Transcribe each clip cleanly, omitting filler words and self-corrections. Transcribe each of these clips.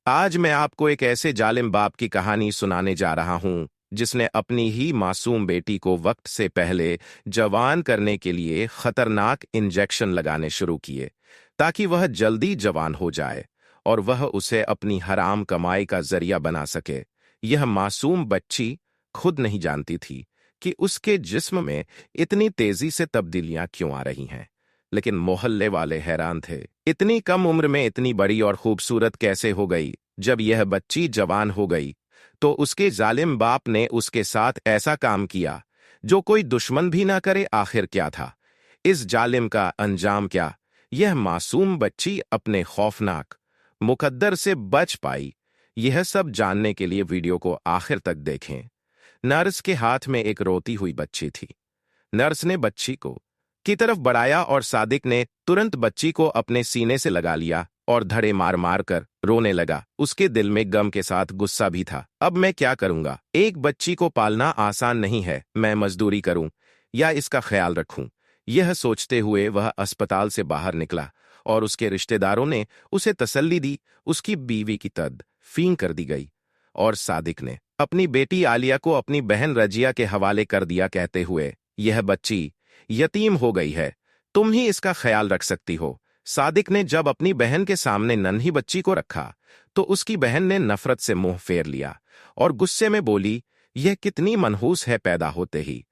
आज मैं आपको एक ऐसे जालिम बाप की कहानी सुनाने जा रहा हूं जिसने अपनी ही मासूम बेटी को वक्त से पहले जवान करने के लिए खतरनाक इंजेक्शन लगाने शुरू किए ताकि वह जल्दी जवान हो जाए और वह उसे अपनी हराम कमाई का जरिया बना सके। यह मासूम बच्ची खुद नहीं जानती थी कि उसके जिस्म में इतनी तेजी से तब्दीलियां क्यों आ रही हैं, लेकिन मोहल्ले वाले हैरान थे। इतनी कम उम्र में इतनी बड़ी और खूबसूरत कैसे हो गई? जब यह बच्ची जवान हो गई तो उसके जालिम बाप ने उसके साथ ऐसा काम किया जो कोई दुश्मन भी ना करे। आखिर क्या था इस जालिम का अंजाम? क्या यह मासूम बच्ची अपने खौफनाक मुकद्दर से बच पाई? यह सब जानने के लिए वीडियो को आखिर तक देखें। नर्स के हाथ में एक रोती हुई बच्ची थी। नर्स ने बच्ची को की तरफ बढ़ाया और सादिक ने तुरंत बच्ची को अपने सीने से लगा लिया और धड़े मार मार कर रोने लगा। उसके दिल में गम के साथ गुस्सा भी था। अब मैं क्या करूंगा? एक बच्ची को पालना आसान नहीं है। मैं मजदूरी करूं या इसका ख्याल रखूं? यह सोचते हुए वह अस्पताल से बाहर निकला और उसके रिश्तेदारों ने उसे तसल्ली दी। उसकी बीवी की तदफीन कर दी गई और सादिक ने अपनी बेटी आलिया को अपनी बहन रजिया के हवाले कर दिया, कहते हुए, यह बच्ची यतीम हो गई है, तुम ही इसका ख्याल रख सकती हो। सादिक ने जब अपनी बहन के सामने नन्ही बच्ची को रखा तो उसकी बहन ने नफरत से मुंह फेर लिया और गुस्से में बोली, यह कितनी मनहूस है, पैदा होते ही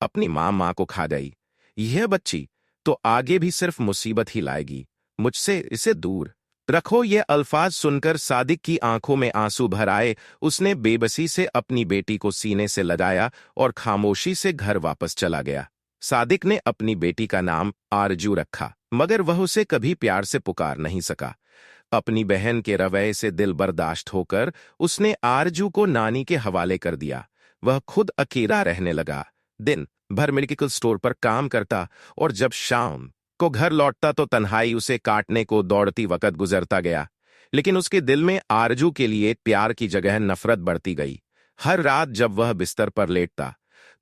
अपनी माँ को खा गई। यह बच्ची तो आगे भी सिर्फ मुसीबत ही लाएगी। मुझसे इसे दूर रखो। ये अल्फाज सुनकर सादिक की आंखों में आंसू भर आए। उसने बेबसी से अपनी बेटी को सीने से लगाया और खामोशी से घर वापस चला गया। सादिक ने अपनी बेटी का नाम आरजू रखा, मगर वह उसे कभी प्यार से पुकार नहीं सका। अपनी बहन के रवैये से दिल बर्दाश्त होकर उसने आरजू को नानी के हवाले कर दिया। वह खुद अकेला रहने लगा। दिन भर मेडिकल स्टोर पर काम करता और जब शाम को घर लौटता तो तन्हाई उसे काटने को दौड़ती वक्त गुजरता गया। लेकिन उसके दिल में आरजू के लिए प्यार की जगह नफरत बढ़ती गई। हर रात जब वह बिस्तर पर लेटता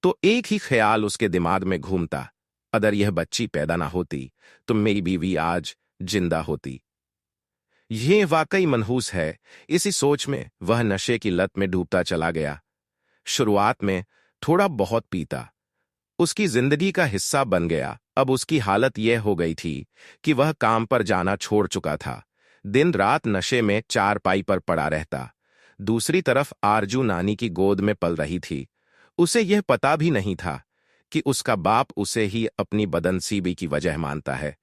तो एक ही ख्याल उसके दिमाग में घूमता, अगर यह बच्ची पैदा ना होती तो मेरी बीवी आज जिंदा होती। यह वाकई मनहूस है। इसी सोच में वह नशे की लत में डूबता चला गया। शुरुआत में थोड़ा बहुत पीता, उसकी जिंदगी का हिस्सा बन गया। अब उसकी हालत यह हो गई थी कि वह काम पर जाना छोड़ चुका था। दिन रात नशे में चारपाई पर पड़ा रहता। दूसरी तरफ आरजू नानी की गोद में पल रही थी। उसे यह पता भी नहीं था कि उसका बाप उसे ही अपनी बदनसीबी की वजह मानता है।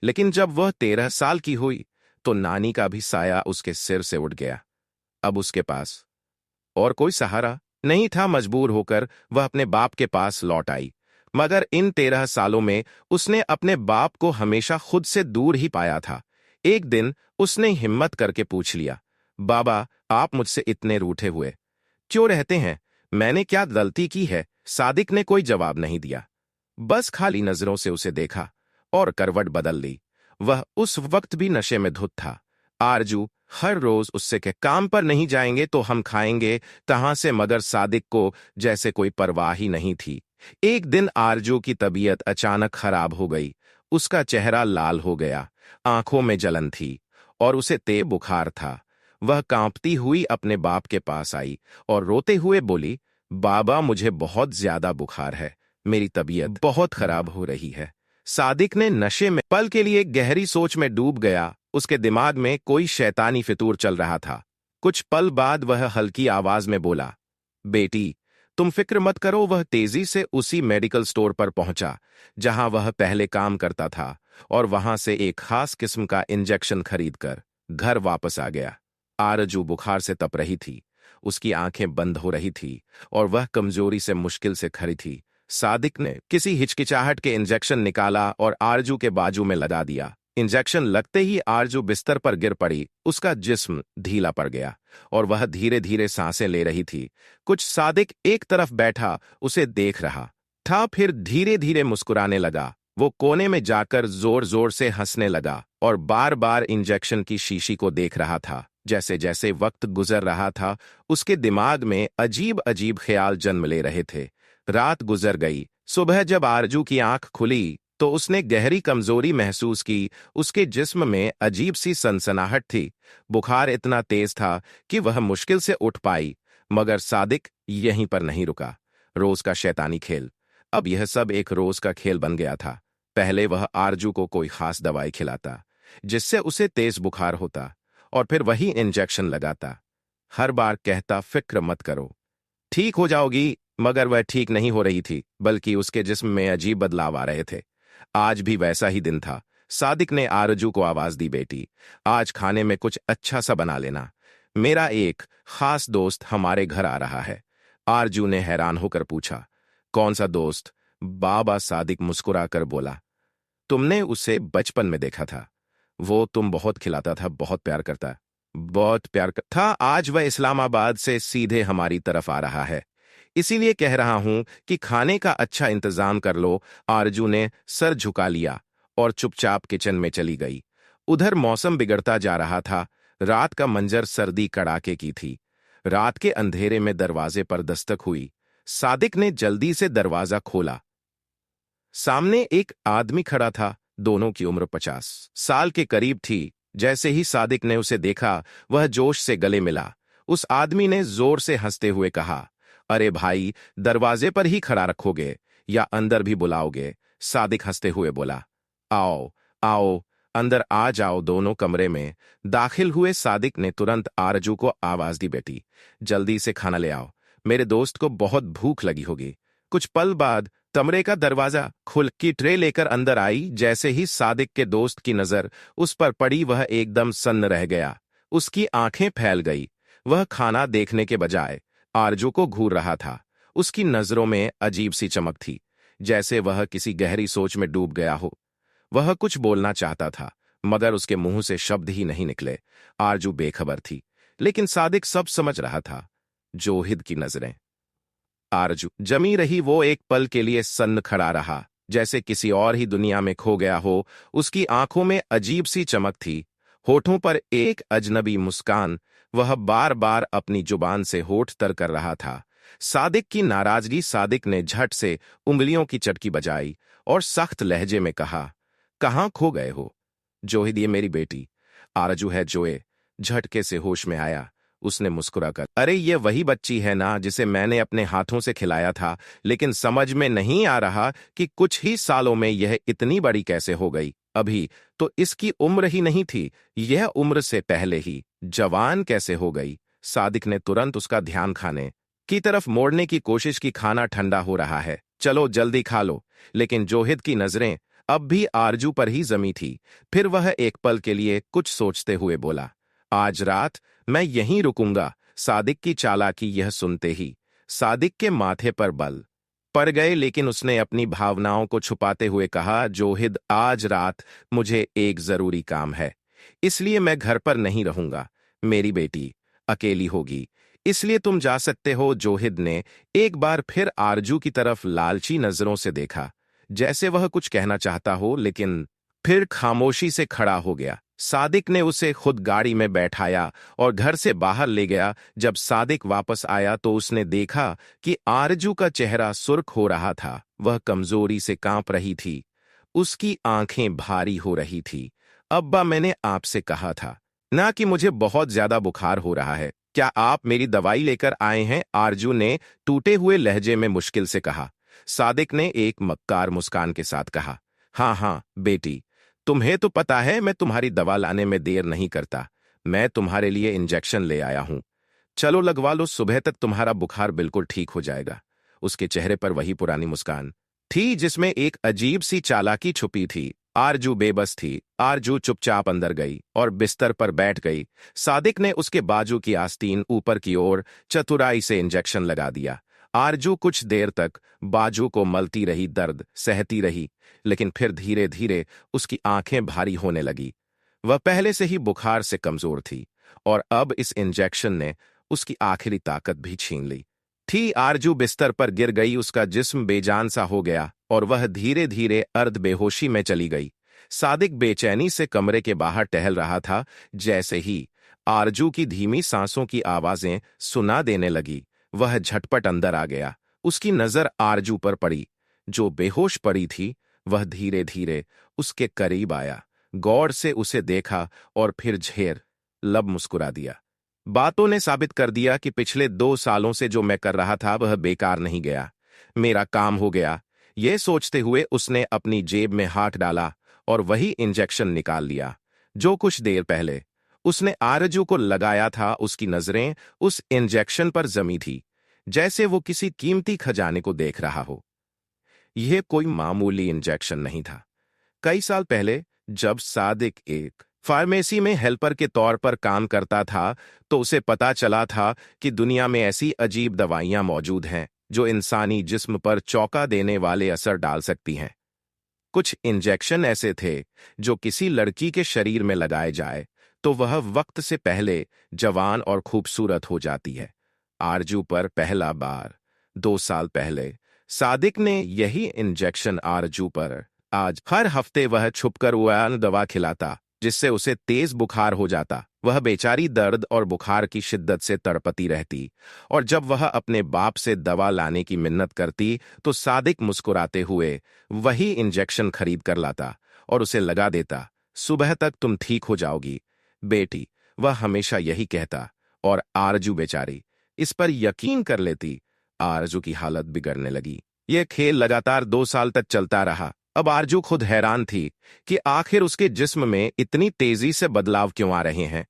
लेकिन जब वह 13 साल की हुई तो नानी का भी साया उसके सिर से उठ गया। अब उसके पास और कोई सहारा नहीं था। मजबूर होकर वह अपने बाप के पास लौट आई, मगर इन 13 सालों में उसने अपने बाप को हमेशा खुद से दूर ही पाया था। एक दिन उसने हिम्मत करके पूछ लिया, बाबा, आप मुझसे इतने रूठे हुए क्यों रहते हैं? मैंने क्या गलती की है? सादिक ने कोई जवाब नहीं दिया, बस खाली नजरों से उसे देखा और करवट बदल ली। वह उस वक्त भी नशे में धुत था। आरजू हर रोज उससे के काम पर नहीं जाएंगे तो हम खाएंगे कहां से, मगर सादिक को जैसे कोई परवाह ही नहीं थी। एक दिन आरजू की तबीयत अचानक खराब हो गई। उसका चेहरा लाल हो गया, आंखों में जलन थी और उसे तेज बुखार था। वह कांपती हुई अपने बाप के पास आई और रोते हुए बोली, बाबा, मुझे बहुत ज्यादा बुखार है, मेरी तबीयत बहुत खराब हो रही है। सादिक ने नशे में पल के लिए गहरी सोच में डूब गया। उसके दिमाग में कोई शैतानी फितूर चल रहा था। कुछ पल बाद वह हल्की आवाज में बोला, बेटी, तुम फिक्र मत करो। वह तेजी से उसी मेडिकल स्टोर पर पहुंचा जहां वह पहले काम करता था और वहां से एक खास किस्म का इंजेक्शन खरीदकर घर वापस आ गया। आरजू बुखार से तप रही थी, उसकी आंखें बंद हो रही थी और वह कमजोरी से मुश्किल से खड़ी थी। सादिक ने किसी हिचकिचाहट के इंजेक्शन निकाला और आरजू के बाजू में लगा दिया। इंजेक्शन लगते ही आरजू बिस्तर पर गिर पड़ी। उसका जिस्म ढीला पड़ गया और वह धीरे धीरे सांसें ले रही थी। कुछ सादिक एक तरफ बैठा उसे देख रहा था, फिर धीरे धीरे मुस्कुराने लगा। वो कोने में जाकर जोर जोर से हंसने लगा और बार बार इंजेक्शन की शीशी को देख रहा था। जैसे जैसे वक्त गुजर रहा था उसके दिमाग में अजीब अजीब ख्याल जन्म ले रहे थे। रात गुजर गई। सुबह जब आरजू की आंख खुली तो उसने गहरी कमजोरी महसूस की। उसके जिस्म में अजीब सी सनसनाहट थी। बुखार इतना तेज था कि वह मुश्किल से उठ पाई। मगर सादिक यहीं पर नहीं रुका। रोज का शैतानी खेल। अब यह सब एक रोज का खेल बन गया था। पहले वह आरजू को कोई खास दवाई खिलाता जिससे उसे तेज बुखार होता, और फिर वही इंजेक्शन लगाता। हर बार कहता, फिक्र मत करो, ठीक हो जाओगी। मगर वह ठीक नहीं हो रही थी, बल्कि उसके जिस्म में अजीब बदलाव आ रहे थे। आज भी वैसा ही दिन था। सादिक ने आरजू को आवाज दी, बेटी, आज खाने में कुछ अच्छा सा बना लेना। मेरा एक खास दोस्त हमारे घर आ रहा है। आरजू ने हैरान होकर पूछा, कौन सा दोस्त? बाबा सादिक मुस्कुराकर बोला, तुमने उसे बचपन में देखा था। वो तुम बहुत खिलाता था, बहुत प्यार करता। बहुत प्यार था। आज वह इस्लामाबाद से सीधे हमारी तरफ आ रहा है। इसीलिए कह रहा हूं कि खाने का अच्छा इंतजाम कर लो। आरजू ने सर झुका लिया और चुपचाप किचन में चली गई। उधर मौसम बिगड़ता जा रहा था। रात का मंजर सर्दी कड़ाके की थी। रात के अंधेरे में दरवाजे पर दस्तक हुई। सादिक ने जल्दी से दरवाजा खोला। सामने एक आदमी खड़ा था। दोनों की उम्र 50 साल के करीब थी। जैसे ही सादिक ने उसे देखा, वह जोश से गले मिला। उस आदमी ने जोर से हंसते हुए कहा, अरे भाई, दरवाजे पर ही खड़ा रखोगे या अंदर भी बुलाओगे? सादिक हंसते हुए बोला, आओ आओ, अंदर आ जाओ। दोनों कमरे में दाखिल हुए। सादिक ने तुरंत आरजू को आवाज दी, बेटी, जल्दी से खाना ले आओ, मेरे दोस्त को बहुत भूख लगी होगी। कुछ पल बाद कमरे का दरवाजा खुल की ट्रे लेकर अंदर आई। जैसे ही सादिक के दोस्त की नजर उस पर पड़ी, वह एकदम सन्न रह गया। उसकी आंखें फैल गई। वह खाना देखने के बजाय आरजू को घूर रहा था। उसकी नजरों में अजीब सी चमक थी, जैसे वह किसी गहरी सोच में डूब गया हो। वह कुछ बोलना चाहता था, मगर उसके मुंह से शब्द ही नहीं निकले। आरजू बेखबर थी, लेकिन सादिक सब समझ रहा था। जोहिद की नजरें आरजू जमी रही। वो एक पल के लिए सन्न खड़ा रहा, जैसे किसी और ही दुनिया में खो गया हो। उसकी आंखों में अजीब सी चमक थी, होठों पर एक अजनबी मुस्कान। वह बार बार अपनी जुबान से होठ तर कर रहा था। सादिक की नाराजगी। सादिक ने झट से उंगलियों की चटकी बजाई और सख्त लहजे में कहा, कहाँ खो गए हो? जोहिद, ये मेरी बेटी आरजू है। जोए झटके से होश में आया। उसने मुस्कुराकर, अरे ये वही बच्ची है ना जिसे मैंने अपने हाथों से खिलाया था। लेकिन समझ में नहीं आ रहा कि कुछ ही सालों में यह इतनी बड़ी कैसे हो गई। अभी तो इसकी उम्र ही नहीं थी, यह उम्र से पहले ही जवान कैसे हो गई। सादिक ने तुरंत उसका ध्यान खाने की तरफ मोड़ने की कोशिश की। खाना ठंडा हो रहा है, चलो जल्दी खा लो। लेकिन जोहिद की नजरें अब भी आरजू पर ही जमी थी। फिर वह एक पल के लिए कुछ सोचते हुए बोला, आज रात मैं यहीं रुकूंगा। सादिक की चालाकी यह सुनते ही सादिक के माथे पर बल पड़ गए, लेकिन उसने अपनी भावनाओं को छुपाते हुए कहा, जोहिद, आज रात मुझे एक जरूरी काम है, इसलिए मैं घर पर नहीं रहूंगा। मेरी बेटी अकेली होगी, इसलिए तुम जा सकते हो। जोहिद ने एक बार फिर आरजू की तरफ लालची नजरों से देखा, जैसे वह कुछ कहना चाहता हो, लेकिन फिर खामोशी से खड़ा हो गया। सादिक ने उसे खुद गाड़ी में बैठाया और घर से बाहर ले गया। जब सादिक वापस आया तो उसने देखा कि आरजू का चेहरा सुर्ख हो रहा था। वह कमजोरी से कांप रही थी, उसकी आंखें भारी हो रही थी। अब्बा, मैंने आपसे कहा था ना कि मुझे बहुत ज्यादा बुखार हो रहा है। क्या आप मेरी दवाई लेकर आए हैं? आरजू ने टूटे हुए लहजे में मुश्किल से कहा। सादिक ने एक मक्कार मुस्कान के साथ कहा, हाँ हाँ बेटी, तुम्हें तो पता है मैं तुम्हारी दवा लाने में देर नहीं करता। मैं तुम्हारे लिए इंजेक्शन ले आया हूं, चलो लगवा लो, सुबह तक तुम्हारा बुखार बिल्कुल ठीक हो जाएगा। उसके चेहरे पर वही पुरानी मुस्कान थी जिसमें एक अजीब सी चालाकी छुपी थी। आरजू बेबस थी। आरजू चुपचाप अंदर गई और बिस्तर पर बैठ गई। सादिक ने उसके बाजू की आस्तीन ऊपर की ओर चतुराई से इंजेक्शन लगा दिया। आरजू कुछ देर तक बाजू को मलती रही, दर्द सहती रही, लेकिन फिर धीरे धीरे उसकी आंखें भारी होने लगी। वह पहले से ही बुखार से कमजोर थी और अब इस इंजेक्शन ने उसकी आखिरी ताकत भी छीन ली थी। आरजू बिस्तर पर गिर गई, उसका जिस्म बेजान सा हो गया और वह धीरे धीरे अर्ध बेहोशी में चली गई। सादिक बेचैनी से कमरे के बाहर टहल रहा था। जैसे ही आरजू की धीमी सांसों की आवाजें सुना देने लगी, वह झटपट अंदर आ गया। उसकी नजर आरजू पर पड़ी, जो बेहोश पड़ी थी। वह धीरे धीरे उसके करीब आया, गौर से उसे देखा और फिर झेर लब मुस्कुरा दिया। बातों ने साबित कर दिया कि पिछले 2 सालों से जो मैं कर रहा था वह बेकार नहीं गया। मेरा काम हो गया। यह सोचते हुए उसने अपनी जेब में हाथ डाला और वही इंजेक्शन निकाल लिया जो कुछ देर पहले उसने आरजू को लगाया था। उसकी नजरें उस इंजेक्शन पर जमी थी, जैसे वो किसी कीमती खजाने को देख रहा हो। यह कोई मामूली इंजेक्शन नहीं था। कई साल पहले जब सादिक एक फार्मेसी में हेल्पर के तौर पर काम करता था, तो उसे पता चला था कि दुनिया में ऐसी अजीब दवाइयां मौजूद हैं जो इंसानी जिस्म पर चौंका देने वाले असर डाल सकती हैं। कुछ इंजेक्शन ऐसे थे जो किसी लड़की के शरीर में लगाए जाए तो वह वक्त से पहले जवान और खूबसूरत हो जाती है। आरजू पर पहला बार 2 साल पहले सादिक ने यही इंजेक्शन आरजू पर आज हर हफ्ते वह छुपकर वह दवा खिलाता जिससे उसे तेज बुखार हो जाता। वह बेचारी दर्द और बुखार की शिद्दत से तड़पती रहती और जब वह अपने बाप से दवा लाने की मिन्नत करती तो सादिक मुस्कुराते हुए वही इंजेक्शन खरीद कर लाता और उसे लगा देता। सुबह तक तुम ठीक हो जाओगी बेटी, वह हमेशा यही कहता। और आरजू बेचारी इस पर यकीन कर लेती। आरजू की हालत बिगड़ने लगी। यह खेल लगातार 2 साल तक चलता रहा। अब आरजू खुद हैरान थी कि आखिर उसके जिस्म में इतनी तेजी से बदलाव क्यों आ रहे हैं।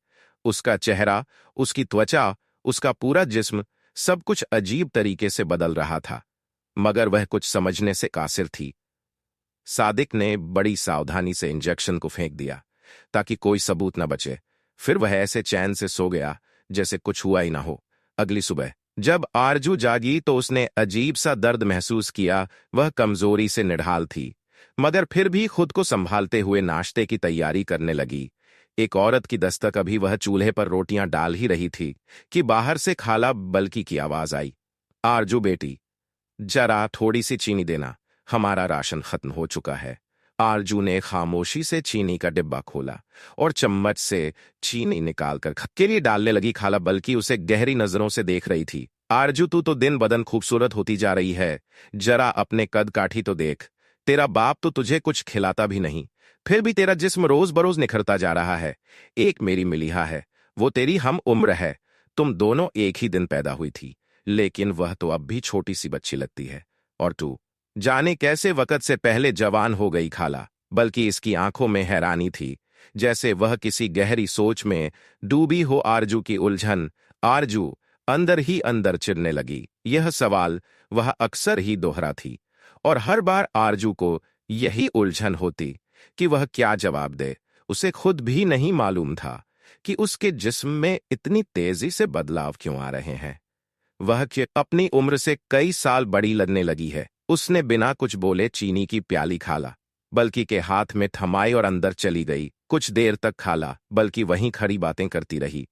उसका चेहरा, उसकी त्वचा, उसका पूरा जिस्म, सब कुछ अजीब तरीके से बदल रहा था, मगर वह कुछ समझने से कासिर थी। सादिक ने बड़ी सावधानी से इंजेक्शन को फेंक दिया ताकि कोई सबूत न बचे। फिर वह ऐसे चैन से सो गया जैसे कुछ हुआ ही ना हो। अगली सुबह जब आरजू जागी तो उसने अजीब सा दर्द महसूस किया। वह कमजोरी से निढाल थी, मगर फिर भी खुद को संभालते हुए नाश्ते की तैयारी करने लगी। एक औरत की दस्तक, अभी वह चूल्हे पर रोटियां डाल ही रही थी कि बाहर से खाला बल्कि की आवाज आई। आरजू बेटी, जरा थोड़ी सी चीनी देना, हमारा राशन खत्म हो चुका है। आरजू ने खामोशी से चीनी का डिब्बा खोला और चम्मच से चीनी निकालकर के लिए डालने लगी। खाला बल्कि उसे गहरी नजरों से देख रही थी। आरजू, तू तो दिन बदन खूबसूरत होती जा रही है, जरा अपने कद काठी तो देख। तेरा बाप तो तुझे कुछ खिलाता भी नहीं, फिर भी तेरा जिस्म रोज बरोज निखरता जा रहा है। एक मेरी मिलिहा है, वो तेरी हम उम्र है। तुम दोनों एक ही दिन पैदा हुई थी, लेकिन वह तो अब भी छोटी सी बच्ची लगती है। और तू जाने कैसे वक्त से पहले जवान हो गई। खाला बल्कि इसकी आंखों में हैरानी थी, जैसे वह किसी गहरी सोच में डूबी हो। आरजू की उलझन। आरजू अंदर ही अंदर चिढ़ने लगी। यह सवाल वह अक्सर ही दोहरा थी और हर बार आरजू को यही उलझन होती कि वह क्या जवाब दे। उसे खुद भी नहीं मालूम था कि उसके जिस्म में इतनी तेजी से बदलाव क्यों आ रहे हैं। वह अपनी उम्र से कई साल बड़ी लगने लगी है। उसने बिना कुछ बोले चीनी की प्याली खाला बल्कि के हाथ में थमाई और अंदर चली गई। कुछ देर तक खाला बल्कि वहीं खड़ी बातें करती रही,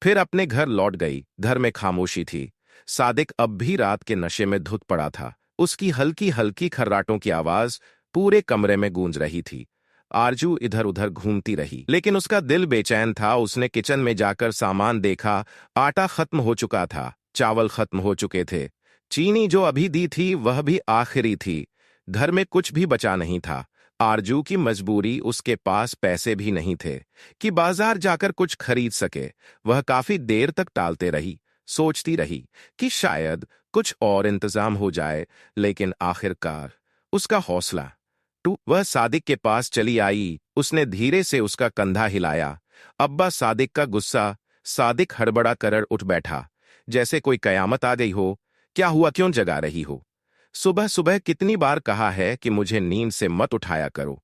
फिर अपने घर लौट गई। घर में खामोशी थी। सादिक अब भी रात के नशे में धुत पड़ा था। उसकी हल्की हल्की खर्राटों की आवाज पूरे कमरे में गूंज रही थी। आरजू इधर उधर घूमती रही, लेकिन उसका दिल बेचैन था। उसने किचन में जाकर सामान देखा। आटा खत्म हो चुका था, चावल खत्म हो चुके थे, चीनी जो अभी दी थी वह भी आखिरी थी। घर में कुछ भी बचा नहीं था। आरजू की मजबूरी, उसके पास पैसे भी नहीं थे कि बाजार जाकर कुछ खरीद सके। वह काफी देर तक टालते रही, सोचती रही कि शायद कुछ और इंतजाम हो जाए, लेकिन आखिरकार उसका हौसला टूट। वह सादिक के पास चली आई। उसने धीरे से उसका कंधा हिलाया। अब्बा, सादिक का गुस्सा। सादिक हड़बड़ा कर उठ बैठा, जैसे कोई कयामत आ गई हो। क्या हुआ, क्यों जगा रही हो? सुबह सुबह कितनी बार कहा है कि मुझे नींद से मत उठाया करो।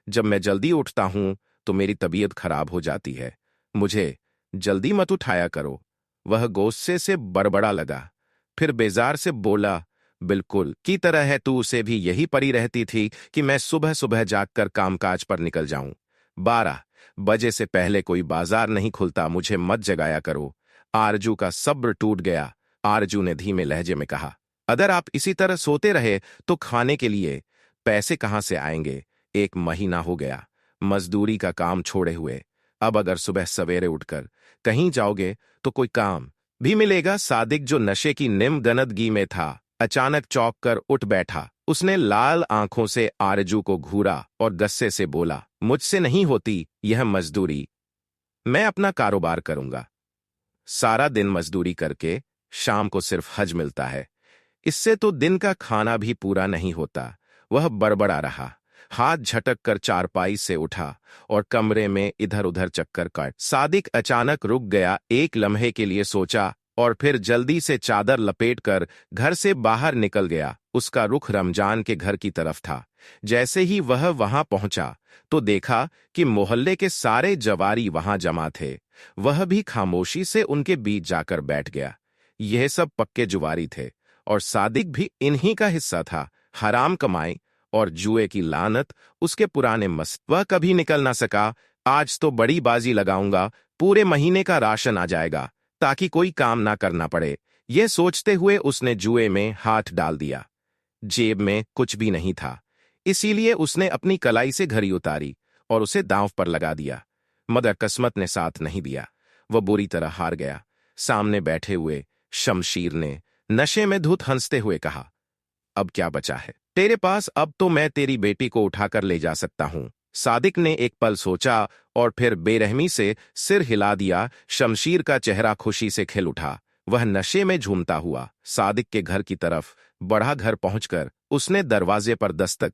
जब मैं जल्दी उठता हूं तो मेरी तबीयत खराब हो जाती है। मुझे जल्दी मत उठाया करो। वह गुस्से से बड़बड़ा लगा, फिर बेजार से बोला, बिल्कुल की तरह है, तू उसे भी यही पड़ी रहती थी कि मैं सुबह सुबह जागकर कामकाज पर निकल जाऊं। 12 बजे से पहले कोई बाजार नहीं खुलता, मुझे मत जगाया करो। आरजू का सब्र टूट गया। आरजू ने धीमे लहजे में कहा, अगर आप इसी तरह सोते रहे तो खाने के लिए पैसे कहां से आएंगे? 1 महीना हो गया मजदूरी का काम छोड़े हुए। अब अगर सुबह सवेरे उठकर कहीं जाओगे तो कोई काम भी मिलेगा? सादिक, जो नशे की निम्न गनदगी में था, अचानक चौंक कर उठ बैठा। उसने लाल आंखों से आरजू को घूरा और गुस्से से बोला, मुझसे नहीं होती यह मजदूरी। मैं अपना कारोबार करूंगा। सारा दिन मजदूरी करके शाम को सिर्फ हज मिलता है। इससे तो दिन का खाना भी पूरा नहीं होता। वह बड़बड़ा रहा, हाथ झटक कर चारपाई से उठा और कमरे में इधर उधर चक्कर काट। सादिक अचानक रुक गया, एक लम्हे के लिए सोचा और फिर जल्दी से चादर लपेटकर घर से बाहर निकल गया। उसका रुख रमजान के घर की तरफ था। जैसे ही वह वहां पहुंचा तो देखा कि मोहल्ले के सारे जवारी वहां जमा थे। वह भी खामोशी से उनके बीच जाकर बैठ गया। यह सब पक्के जुवारी थे और सादिक भी इन्हीं का हिस्सा था। हराम कमाई और जुए की लानत उसके पुराने मस्त। वह कभी निकल ना सका। आज तो बड़ी बाजी लगाऊंगा, पूरे महीने का राशन आ जाएगा ताकि कोई काम ना करना पड़े। यह सोचते हुए उसने जुए में हाथ डाल दिया। जेब में कुछ भी नहीं था, इसीलिए उसने अपनी कलाई से घड़ी उतारी और उसे दांव पर लगा दिया। मगर किस्मत ने साथ नहीं दिया। वह बुरी तरह हार गया। सामने बैठे हुए शमशीर ने नशे में धुत हंसते हुए कहा, अब क्या बचा है तेरे पास? अब तो मैं तेरी बेटी को उठाकर ले जा सकता हूं। सादिक ने एक पल सोचा और फिर बेरहमी से सिर हिला दिया। शमशीर का चेहरा खुशी से खिल उठा। वह नशे में झूमता हुआ सादिक के घर की तरफ बढ़ा। घर पहुंचकर उसने दरवाजे पर दस्तक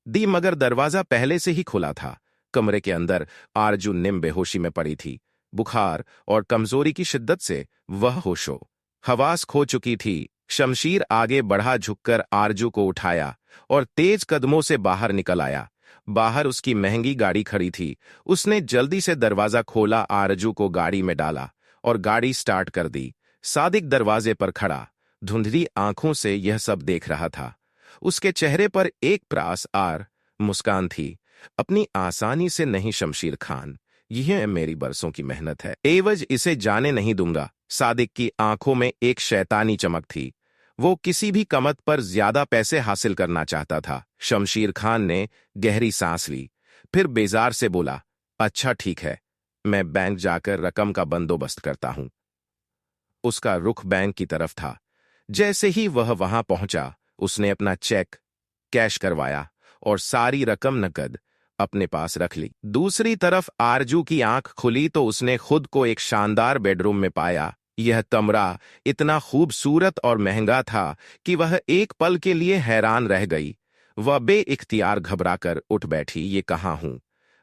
दी, मगर दरवाजा पहले से ही खुला था। कमरे के अंदर आरजू निम बेहोशी में पड़ी थी। बुखार और कमजोरी की शिद्दत से वह होशो हवास खो चुकी थी। शमशीर आगे बढ़ा, झुककर आरजू को उठाया और तेज कदमों से बाहर निकल आया। बाहर उसकी महंगी गाड़ी खड़ी थी। उसने जल्दी से दरवाजा खोला, आरजू को गाड़ी में डाला और गाड़ी स्टार्ट कर दी। सादिक दरवाजे पर खड़ा धुंधली आंखों से यह सब देख रहा था। उसके चेहरे पर एक प्रास आर मुस्कान थी। अपनी आसानी से नहीं शमशीर खान, यह मेरी बरसों की मेहनत है, एवज इसे जाने नहीं दूंगा। सादिक की आंखों में एक शैतानी चमक थी। वो किसी भी कीमत पर ज्यादा पैसे हासिल करना चाहता था। शमशीर खान ने गहरी सांस ली, फिर बेजार से बोला, अच्छा ठीक है, मैं बैंक जाकर रकम का बंदोबस्त करता हूं। उसका रुख बैंक की तरफ था। जैसे ही वह वहां पहुंचा उसने अपना चेक कैश करवाया और सारी रकम नकद अपने पास रख ली। दूसरी तरफ आरजू की आंख खुली तो उसने खुद को एक शानदार बेडरूम में पाया। यह कमरा इतना खूबसूरत और महंगा था कि वह एक पल के लिए हैरान रह गई। वह बेइख्तियार घबराकर उठ बैठी। ये कहाँ हूं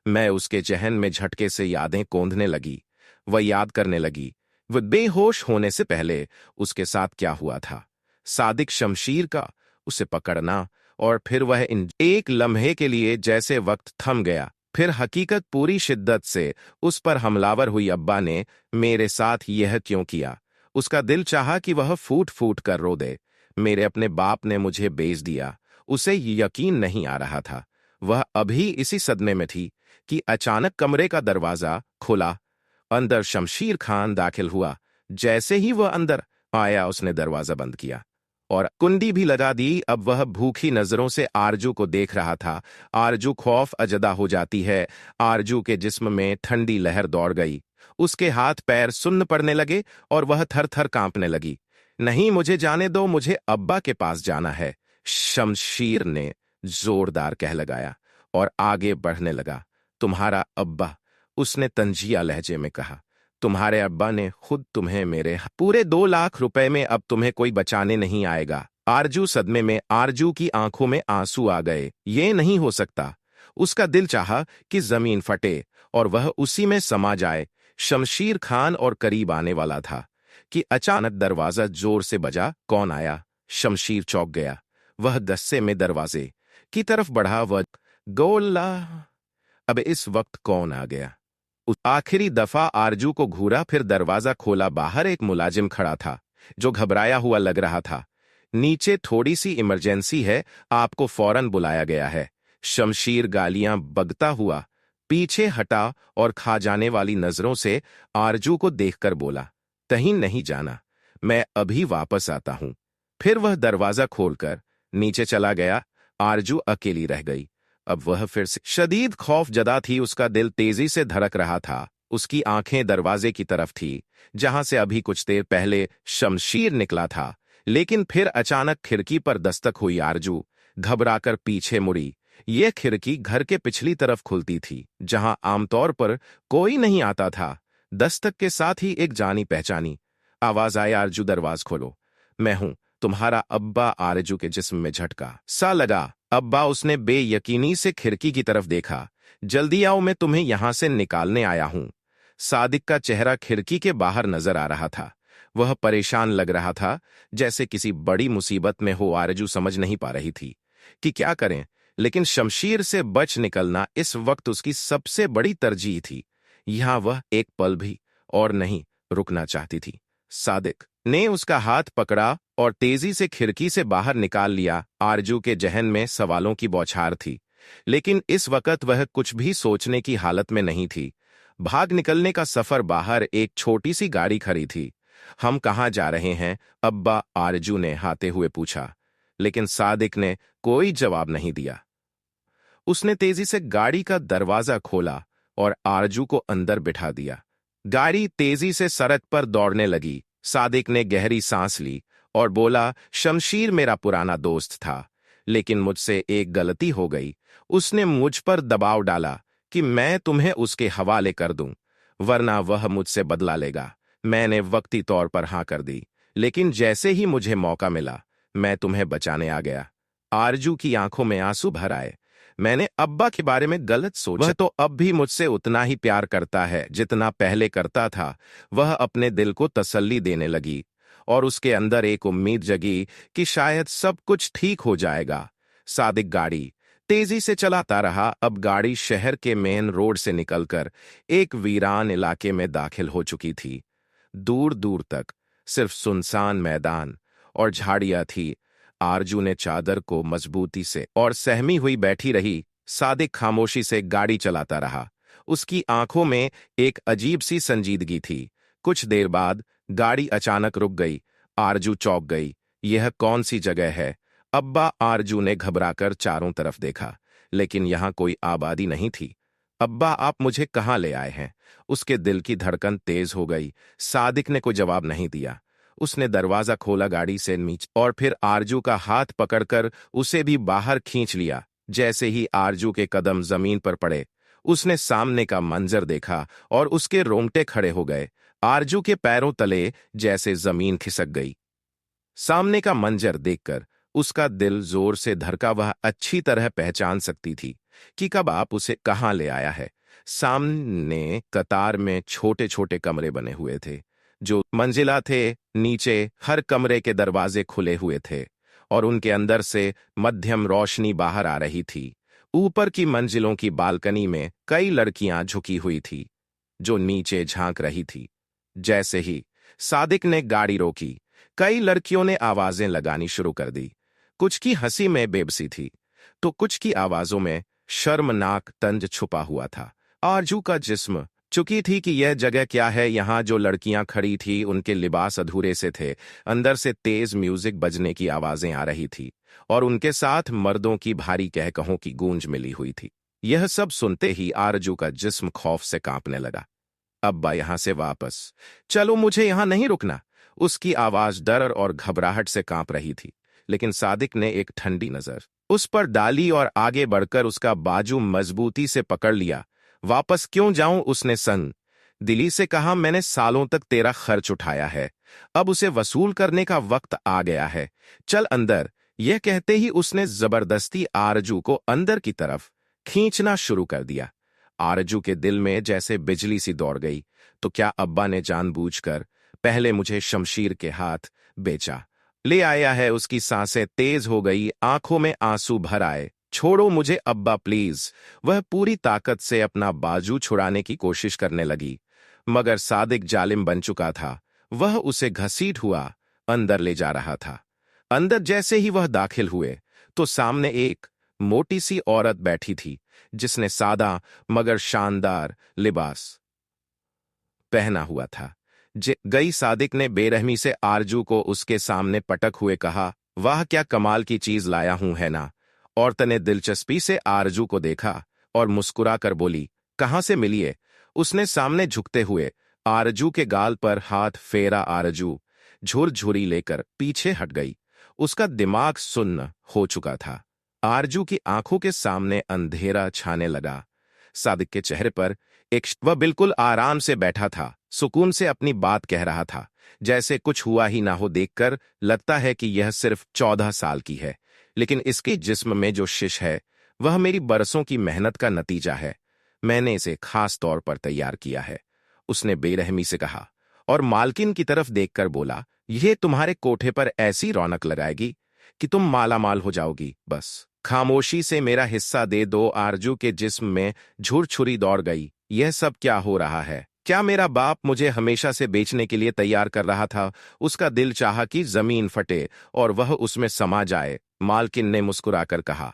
मैं? उसके जहन में झटके से यादें कौंधने लगी। वह याद करने लगी वह बेहोश होने से पहले उसके साथ क्या हुआ था। सादिक शमशीर का उसे पकड़ना और फिर वह इन एक लम्हे के लिए जैसे वक्त थम गया। फिर हकीकत पूरी शिद्दत से उस पर हमलावर हुई। अब्बा ने मेरे साथ यह क्यों किया? उसका दिल चाहा कि वह फूट फूट कर रो दे। मेरे अपने बाप ने मुझे बेच दिया। उसे यकीन नहीं आ रहा था। वह अभी इसी सदमे में थी कि अचानक कमरे का दरवाजा खुला। अंदर शमशीर खान दाखिल हुआ। जैसे ही वह अंदर आया उसने दरवाजा बंद किया और कुंडी भी लगा दी। अब वह भूखी नजरों से आरजू को देख रहा था। आरजू खौफ अजदा हो जाती है। आरजू के जिस्म में ठंडी लहर दौड़ गई। उसके हाथ पैर सुन्न पड़ने लगे और वह थर थर कांपने लगी। नहीं, मुझे जाने दो, मुझे अब्बा के पास जाना है, शमशीर ने जोरदार कह लगाया और आगे बढ़ने लगा। तुम्हारा अब्बा? उसने तंजिया लहजे में कहा। तुम्हारे अब्बा ने खुद तुम्हें मेरे पूरे 2 लाख रुपए में अब तुम्हें कोई बचाने नहीं आएगा। आरजू सदमे में, आरजू की आंखों में आंसू आ गए। ये नहीं हो सकता। उसका दिल चाहा कि जमीन फटे और वह उसी में समा जाए। शमशीर खान और करीब आने वाला था कि अचानक दरवाजा जोर से बजा। कौन आया? शमशीर चौंक गया। वह गुस्से में दरवाजे की तरफ बढ़ा। वह गोला, अब इस वक्त कौन आ गया? आखिरी दफा आरजू को घूरा, फिर दरवाजा खोला। बाहर एक मुलाजिम खड़ा था जो घबराया हुआ लग रहा था। नीचे थोड़ी सी इमरजेंसी है, आपको फौरन बुलाया गया है। शमशीर गालियां बकता हुआ पीछे हटा और खा जाने वाली नजरों से आरजू को देखकर बोला, कहीं नहीं जाना, मैं अभी वापस आता हूं। फिर वह दरवाजा खोलकर नीचे चला गया। आरजू अकेली रह गई। अब वह फिर से शदीद खौफ जदा थी। उसका दिल तेजी से धड़क रहा था। उसकी आंखें दरवाजे की तरफ थी जहां से अभी कुछ देर पहले शमशीर निकला था। लेकिन फिर अचानक खिड़की पर दस्तक हुई। आरजू घबराकर पीछे मुड़ी। यह खिड़की घर के पिछली तरफ खुलती थी, जहां आमतौर पर कोई नहीं आता था। दस्तक के साथ ही एक जानी पहचानी आवाज आई, आरजू दरवाज खोलो। मैं हूं, तुम्हारा अब्बा। आरजू के जिस्म में झटका सा लगा। अब्बा, उसने बेयकीनी से खिड़की की तरफ देखा। जल्दी आओ, मैं तुम्हें यहां से निकालने आया हूं। सादिक का चेहरा खिड़की के बाहर नजर आ रहा था। वह परेशान लग रहा था, जैसे किसी बड़ी मुसीबत में हो। आरजू समझ नहीं पा रही थी कि क्या करें, लेकिन शमशीर से बच निकलना इस वक्त उसकी सबसे बड़ी तरजीह थी। यहां वह एक पल भी और नहीं रुकना चाहती थी। सादिक ने उसका हाथ पकड़ा और तेजी से खिड़की से बाहर निकाल लिया। आरजू के जहन में सवालों की बौछार थी, लेकिन इस वक्त वह कुछ भी सोचने की हालत में नहीं थी। भाग निकलने का सफर बाहर एक छोटी सी गाड़ी खड़ी थी। हम कहाँ जा रहे हैं अब्बा? आरजू ने हाते हुए पूछा, लेकिन सादिक ने कोई जवाब नहीं दिया। उसने तेजी से गाड़ी का दरवाजा खोला और आरजू को अंदर बिठा दिया। गाड़ी तेजी से सड़क पर दौड़ने लगी। सादिक ने गहरी सांस ली और बोला, शमशीर मेरा पुराना दोस्त था, लेकिन मुझसे एक गलती हो गई। उसने मुझ पर दबाव डाला कि मैं तुम्हें उसके हवाले कर दूं, वरना वह मुझसे बदला लेगा। मैंने वक्ती तौर पर हां कर दी, लेकिन जैसे ही मुझे मौका मिला, मैं तुम्हें बचाने आ गया। आरजू की आंखों में आंसू भर आए। मैंने अब्बा के बारे में गलत सोचा। वह तो अब भी मुझसे उतना ही प्यार करता है जितना पहले करता था। वह अपने दिल को तसल्ली देने लगी और उसके अंदर एक उम्मीद जगी कि शायद सब कुछ ठीक हो जाएगा। सादिक गाड़ी तेजी से चलाता रहा। अब गाड़ी शहर के मेन रोड से निकलकर एक वीरान इलाके में दाखिल हो चुकी थी। दूर दूर तक सिर्फ सुनसान मैदान और झाड़ियां थी। आरजू ने चादर को मजबूती से और सहमी हुई बैठी रही। सादिक खामोशी से गाड़ी चलाता रहा। उसकी आंखों में एक अजीब सी संजीदगी थी। कुछ देर बाद गाड़ी अचानक रुक गई। आरजू चौंक गई। यह कौन सी जगह है अब्बा? आरजू ने घबराकर चारों तरफ देखा, लेकिन यहां कोई आबादी नहीं थी। अब्बा, आप मुझे कहां ले आए हैं? उसके दिल की धड़कन तेज हो गई। सादिक ने कोई जवाब नहीं दिया। उसने दरवाजा खोला गाड़ी से नीचे और फिर आरजू का हाथ पकड़कर उसे भी बाहर खींच लिया। जैसे ही आरजू के कदम जमीन पर पड़े, उसने सामने का मंजर देखा और उसके रोंगटे खड़े हो गए। आरजू के पैरों तले जैसे जमीन खिसक गई। सामने का मंजर देखकर उसका दिल जोर से धड़का। वह अच्छी तरह पहचान सकती थी कि कब आप उसे कहां ले आया है। सामने कतार में छोटे छोटे कमरे बने हुए थे, जो मंजिला थे। नीचे हर कमरे के दरवाजे खुले हुए थे और उनके अंदर से मध्यम रोशनी बाहर आ रही थी। ऊपर की मंजिलों की बालकनी में कई लड़कियां झुकी हुई थी, जो नीचे झांक रही थी। जैसे ही सादिक ने गाड़ी रोकी, कई लड़कियों ने आवाजें लगानी शुरू कर दी। कुछ की हंसी में बेबसी थी, तो कुछ की आवाजों में शर्मनाक तंज छुपा हुआ था। आरजू का जिस्म चुकी थी कि यह जगह क्या है। यहाँ जो लड़कियां खड़ी थी, उनके लिबास अधूरे से थे। अंदर से तेज म्यूजिक बजने की आवाजें आ रही थी और उनके साथ मर्दों की भारी कहकहों की गूंज मिली हुई थी। यह सब सुनते ही आरजू का जिस्म खौफ से कांपने लगा। अब्बा, यहां से वापस चलो, मुझे यहां नहीं रुकना। उसकी आवाज डर और घबराहट से कांप रही थी, लेकिन सादिक ने एक ठंडी नजर उस पर डाली और आगे बढ़कर उसका बाजू मजबूती से पकड़ लिया। वापस क्यों जाऊं? उसने संग दिली से कहा। मैंने सालों तक तेरा खर्च उठाया है, अब उसे वसूल करने का वक्त आ गया है। चल अंदर। यह कहते ही उसने जबरदस्ती आरजू को अंदर की तरफ खींचना शुरू कर दिया। आरजू के दिल में जैसे बिजली सी दौड़ गई। तो क्या अब्बा ने जानबूझकर पहले मुझे शमशीर के हाथ बेचा ले आया है? उसकी सांसें तेज हो गई, आंखों में आंसू भर आए। छोड़ो मुझे अब्बा, प्लीज। वह पूरी ताकत से अपना बाजू छुड़ाने की कोशिश करने लगी, मगर सादिक जालिम बन चुका था। वह उसे घसीट हुआ अंदर ले जा रहा था। अंदर जैसे ही वह दाखिल हुए, तो सामने एक मोटी सी औरत बैठी थी, जिसने सादा मगर शानदार लिबास पहना हुआ था। गई सादिक ने बेरहमी से आरजू को उसके सामने पटक हुए कहा, वाह क्या कमाल की चीज लाया हूं, है ना? औरत ने दिलचस्पी से आरजू को देखा और मुस्कुराकर बोली, कहां से मिली है? उसने सामने झुकते हुए आरजू के गाल पर हाथ फेरा। आरजू झुरझुरी लेकर पीछे हट गई। उसका दिमाग सुन्न हो चुका था। आरजू की आंखों के सामने अंधेरा छाने लगा। सादिक के चेहरे पर वह बिल्कुल आराम से बैठा था, सुकून से अपनी बात कह रहा था, जैसे कुछ हुआ ही ना हो। देखकर लगता है कि यह सिर्फ 14 साल की है, लेकिन इसके जिस्म में जो शिश है वह मेरी बरसों की मेहनत का नतीजा है। मैंने इसे खास तौर पर तैयार किया है, उसने बेरहमी से कहा और मालकिन की तरफ देखकर बोला, यह तुम्हारे कोठे पर ऐसी रौनक लगाएगी कि तुम मालामाल हो जाओगी। बस खामोशी से मेरा हिस्सा दे दो। आरजू के जिस्म में झुरझुरी दौड़ गई। यह सब क्या हो रहा है? क्या मेरा बाप मुझे हमेशा से बेचने के लिए तैयार कर रहा था? उसका दिल चाहा कि जमीन फटे और वह उसमें समा जाए। मालकिन ने मुस्कुराकर कहा,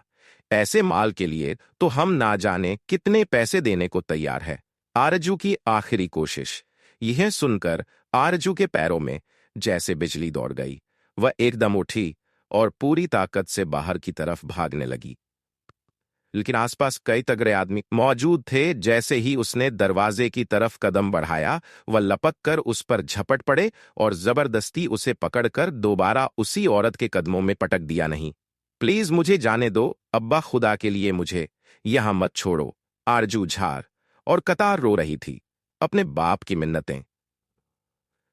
ऐसे माल के लिए तो हम ना जाने कितने पैसे देने को तैयार है। आरजू की आखिरी कोशिश। यह सुनकर आरजू के पैरों में जैसे बिजली दौड़ गई। वह एकदम उठी और पूरी ताकत से बाहर की तरफ भागने लगी, लेकिन आसपास कई तगड़े आदमी मौजूद थे। जैसे ही उसने दरवाजे की तरफ कदम बढ़ाया, वह लपक कर उस पर झपट पड़े और जबरदस्ती उसे पकड़कर दोबारा उसी औरत के कदमों में पटक दिया। नहीं, प्लीज मुझे जाने दो अब्बा, खुदा के लिए मुझे यहां मत छोड़ो। आरजू झार और कतार रो रही थी, अपने बाप की मिन्नतें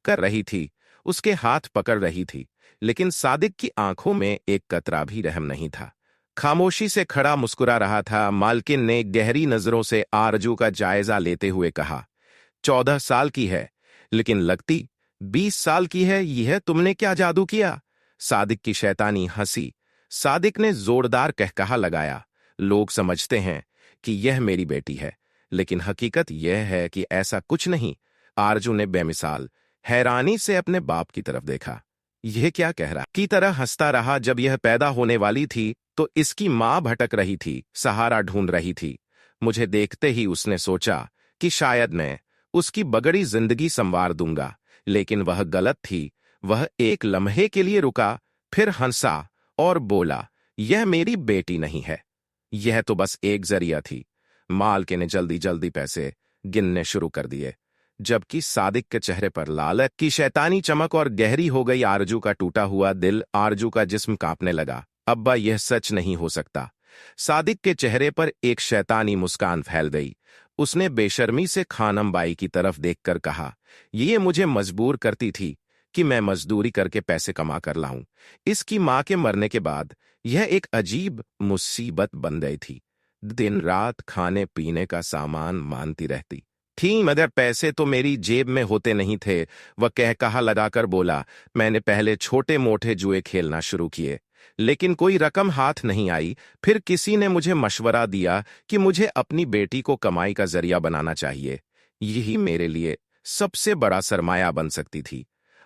कर रही थी, उसके हाथ पकड़ रही थी, लेकिन सादिक की आंखों में एक कतरा भी रहम नहीं था। खामोशी से खड़ा मुस्कुरा रहा था। मालकिन ने गहरी नजरों से आरजू का जायजा लेते हुए कहा, 14 साल की है, लेकिन लगती 20 साल की है। यह तुमने क्या जादू किया? सादिक की शैतानी हंसी। सादिक ने जोरदार कहकहा लगाया, लोग समझते हैं कि यह मेरी बेटी है, लेकिन हकीकत यह है कि ऐसा कुछ नहीं। आरजू ने बेमिसाल हैरानी से अपने बाप की तरफ देखा। यह क्या कह रहा की तरह हंसता रहा। जब यह पैदा होने वाली थी तो इसकी मां भटक रही थी, सहारा ढूंढ रही थी। मुझे देखते ही उसने सोचा कि शायद मैं उसकी बगड़ी जिंदगी संवार दूंगा, लेकिन वह गलत थी। वह एक लम्हे के लिए रुका, फिर हंसा और बोला, यह मेरी बेटी नहीं है, यह तो बस एक जरिया थी। मालके ने जल्दी जल्दी पैसे गिनने शुरू कर दिए, जबकि सादिक के चेहरे पर लालच की शैतानी चमक और गहरी हो गई। आरजू का टूटा हुआ दिल, आरजू का जिस्म कांपने लगा। अब्बा, यह सच नहीं हो सकता। सादिक के चेहरे पर एक शैतानी मुस्कान फैल गई। उसने बेशर्मी से खानम बाई की तरफ देखकर कहा, ये मुझे मजबूर करती थी कि मैं मजदूरी करके पैसे कमा कर लाऊं। इसकी मां के मरने के बाद यह एक अजीब मुसीबत बन गई थी। दिन रात खाने पीने का सामान मानती रहती थी, मगर पैसे तो मेरी जेब में होते नहीं थे। वह कहकहा लगाकर बोला, मैंने पहले छोटे मोटे जुए खेलना शुरू किए, लेकिन कोई रकम हाथ नहीं आई। फिर किसी ने मुझे मशवरा दिया कि मुझे अपनी बेटी को कमाई का जरिया बनाना चाहिए। यही मेरे लिए सबसे बड़ा सरमाया बन सकती थी।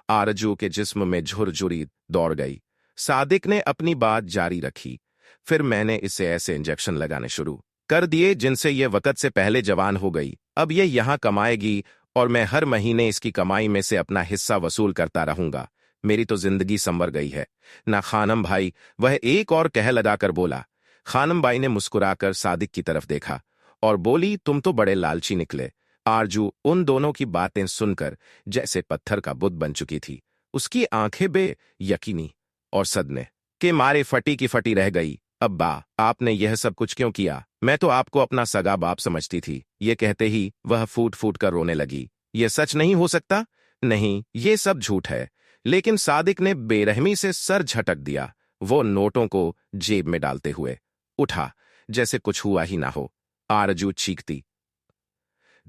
आरजू के जिस्म में झुरझुरी दौड़ गई। सादिक ने अपनी बात जारी रखी, फिर मैंने इसे ऐसे इंजेक्शन लगाने शुरू कर दिए जिनसे यह वक्त से पहले जवान हो गई। अब यह यहां कमाएगी और मैं हर महीने इसकी कमाई में से अपना हिस्सा वसूल करता रहूंगा। मेरी तो जिंदगी संवर गई है ना खानम भाई, वह एक और कह लगाकर बोला। खानम बाई ने मुस्कुराकर सादिक की तरफ देखा और बोली, तुम तो बड़े लालची निकले। आरजू उन दोनों की बातें सुनकर जैसे पत्थर का बुत बन चुकी थी। उसकी आंखें बेयकीनी और सदमे के मारे फटी की फटी रह गई। अब्बा, आपने यह सब कुछ क्यों किया? मैं तो आपको अपना सगा बाप समझती थी। ये कहते ही वह फूट फूट कर रोने लगी। यह सच नहीं हो सकता। नहीं, ये सब झूठ है। लेकिन सादिक ने बेरहमी से सर झटक दिया। वो नोटों को जेब में डालते हुए उठा, जैसे कुछ हुआ ही ना हो। आरजू चीखती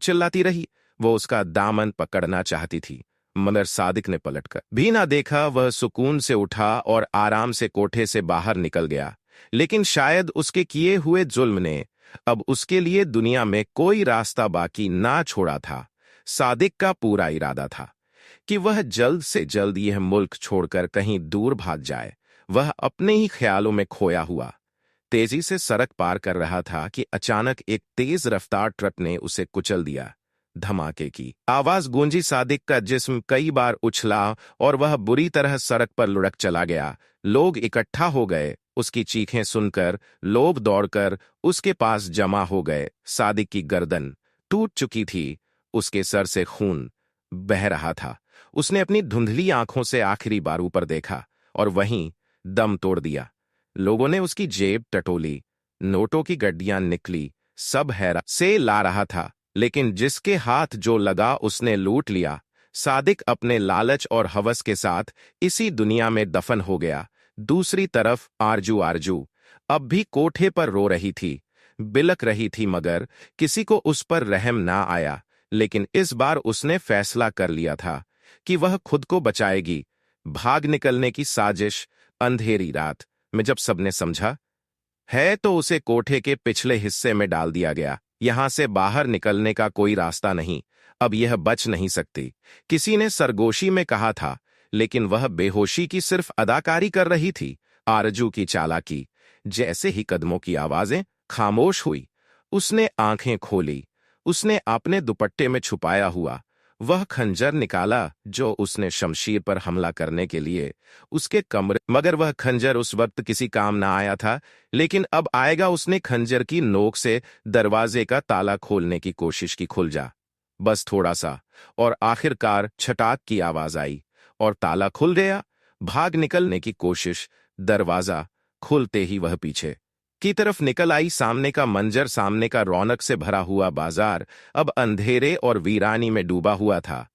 चिल्लाती रही। वो उसका दामन पकड़ना चाहती थी, मगर सादिक ने पलटकर भी ना देखा। वह सुकून से उठा और आराम से कोठे से बाहर निकल गया। लेकिन शायद उसके किए हुए जुल्म ने अब उसके लिए दुनिया में कोई रास्ता बाकी ना छोड़ा था। सादिक का पूरा इरादा था कि वह जल्द से जल्द यह मुल्क छोड़कर कहीं दूर भाग जाए। वह अपने ही ख्यालों में खोया हुआ तेजी से सड़क पार कर रहा था कि अचानक एक तेज रफ्तार ट्रक ने उसे कुचल दिया। धमाके की आवाज गूंजी। सादिक का जिस्म कई बार उछला और वह बुरी तरह सड़क पर लुढ़क चला गया। लोग इकट्ठा हो गए। उसकी चीखें सुनकर लोग दौड़कर उसके पास जमा हो गए। सादिक की गर्दन टूट चुकी थी, उसके सर से खून बह रहा था। उसने अपनी धुंधली आंखों से आखिरी बार ऊपर देखा और वहीं दम तोड़ दिया। लोगों ने उसकी जेब टटोली, नोटों की गड्डियां निकली, सब हैरा से ला रहा था, लेकिन जिसके हाथ जो लगा उसने लूट लिया। सादिक अपने लालच और हवस के साथ इसी दुनिया में दफन हो गया। दूसरी तरफ आरजू आरजू अब भी कोठे पर रो रही थी, बिलक रही थी, मगर किसी को उस पर रहम ना आया। लेकिन इस बार उसने फैसला कर लिया था कि वह खुद को बचाएगी। भाग निकलने की साजिश। अंधेरी रात में जब सबने समझा है तो उसे कोठे के पिछले हिस्से में डाल दिया गया। यहां से बाहर निकलने का कोई रास्ता नहीं, अब यह बच नहीं सकती। किसी ने सरगोशी में कहा था, लेकिन वह बेहोशी की सिर्फ अदाकारी कर रही थी। आरजू की चालाकी। जैसे ही कदमों की आवाजें खामोश हुई, उसने आंखें खोली। उसने अपने दुपट्टे में छुपाया हुआ वह खंजर निकाला जो उसने शमशीर पर हमला करने के लिए उसके कमरे, मगर वह खंजर उस वक्त किसी काम ना आया था। लेकिन अब आएगा। उसने खंजर की नोक से दरवाजे का ताला खोलने की कोशिश की। खुल जा, बस थोड़ा सा, और आखिरकार छटाक की आवाज आई और ताला खुल गया। भाग निकलने की कोशिश, दरवाजा खुलते ही वह पीछे की तरफ निकल आई। सामने का मंजर, सामने का रौनक से भरा हुआ बाजार अब अंधेरे और वीरानी में डूबा हुआ था।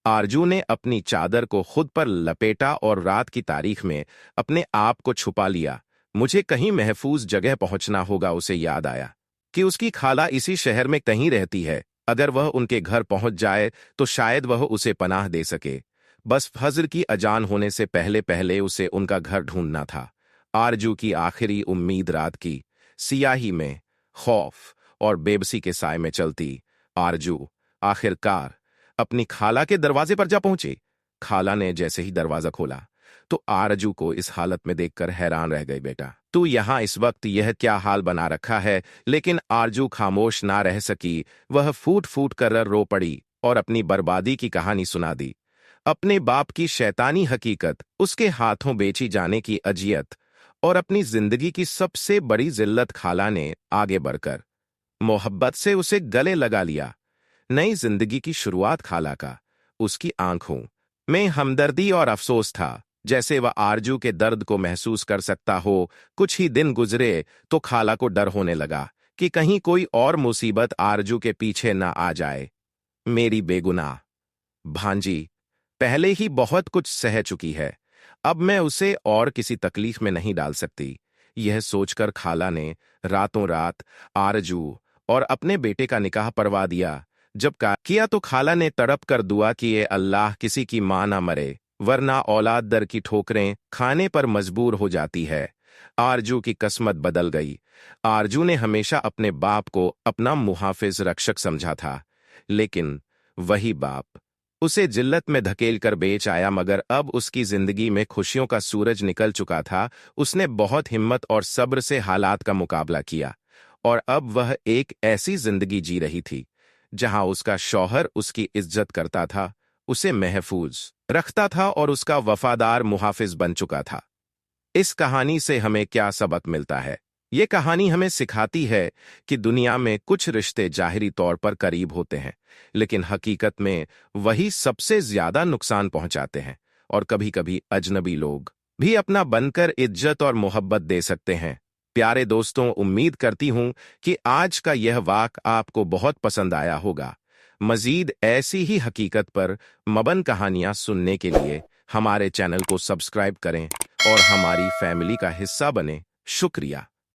आरजू ने अपनी चादर को खुद पर लपेटा और रात की तारीख में अपने आप को छुपा लिया। मुझे कहीं महफूज जगह पहुंचना होगा। उसे याद आया कि उसकी खाला इसी शहर में कहीं रहती है। अगर वह उनके घर पहुंच जाए तो शायद वह उसे पनाह दे सके। बस फज्र की अजान होने से पहले पहले उसे उनका घर ढूंढना था। आरजू की आखिरी उम्मीद रात की सियाही में, खौफ और बेबसी के साए में चलती आरजू आखिरकार अपनी खाला के दरवाजे पर जा पहुंची। खाला ने जैसे ही दरवाजा खोला तो आरजू को इस हालत में देखकर हैरान रह गई। बेटा, तू यहां इस वक्त यह क्या हाल बना रखा है? लेकिन आरजू खामोश ना रह सकी। वह फूट फूट कर रो पड़ी और अपनी बर्बादी की कहानी सुना दी। अपने बाप की शैतानी हकीकत, उसके हाथों बेची जाने की अजियत और अपनी जिंदगी की सबसे बड़ी जिल्लत। खाला ने आगे बढ़कर मोहब्बत से उसे गले लगा लिया। नई जिंदगी की शुरुआत खाला का उसकी आंखों में हमदर्दी और अफसोस था, जैसे वह आरजू के दर्द को महसूस कर सकता हो। कुछ ही दिन गुजरे तो खाला को डर होने लगा कि कहीं कोई और मुसीबत आरजू के पीछे ना आ जाए। मेरी बेगुनाह भांजी पहले ही बहुत कुछ सह चुकी है, अब मैं उसे और किसी तकलीफ में नहीं डाल सकती। यह सोचकर खाला ने रातों रात आरजू और अपने बेटे का निकाह पढ़वा दिया। जब किया तो खाला ने तड़प कर दुआ की, ए अल्लाह, किसी की मां ना मरे, वरना औलाद दर की ठोकरें खाने पर मजबूर हो जाती है। आरजू की किस्मत बदल गई। आरजू ने हमेशा अपने बाप को अपना मुहाफिज रक्षक समझा था, लेकिन वही बाप उसे जिल्लत में धकेल कर बेच आया। मगर अब उसकी जिंदगी में खुशियों का सूरज निकल चुका था। उसने बहुत हिम्मत और सब्र से हालात का मुकाबला किया और अब वह एक ऐसी जिंदगी जी रही थी जहां उसका शौहर उसकी इज्जत करता था, उसे महफूज रखता था और उसका वफादार मुहाफिज बन चुका था। इस कहानी से हमें क्या सबक मिलता है? ये कहानी हमें सिखाती है कि दुनिया में कुछ रिश्ते जाहिरी तौर पर करीब होते हैं, लेकिन हकीकत में वही सबसे ज्यादा नुकसान पहुंचाते हैं। और कभी-कभी अजनबी लोग भी अपना बनकर इज्जत और मोहब्बत दे सकते हैं। प्यारे दोस्तों, उम्मीद करती हूं कि आज का यह वाक़ आपको बहुत पसंद आया होगा। मजीद ऐसी ही हकीकत पर मबन कहानियां सुनने के लिए हमारे चैनल को सब्सक्राइब करें और हमारी फैमिली का हिस्सा बने। शुक्रिया।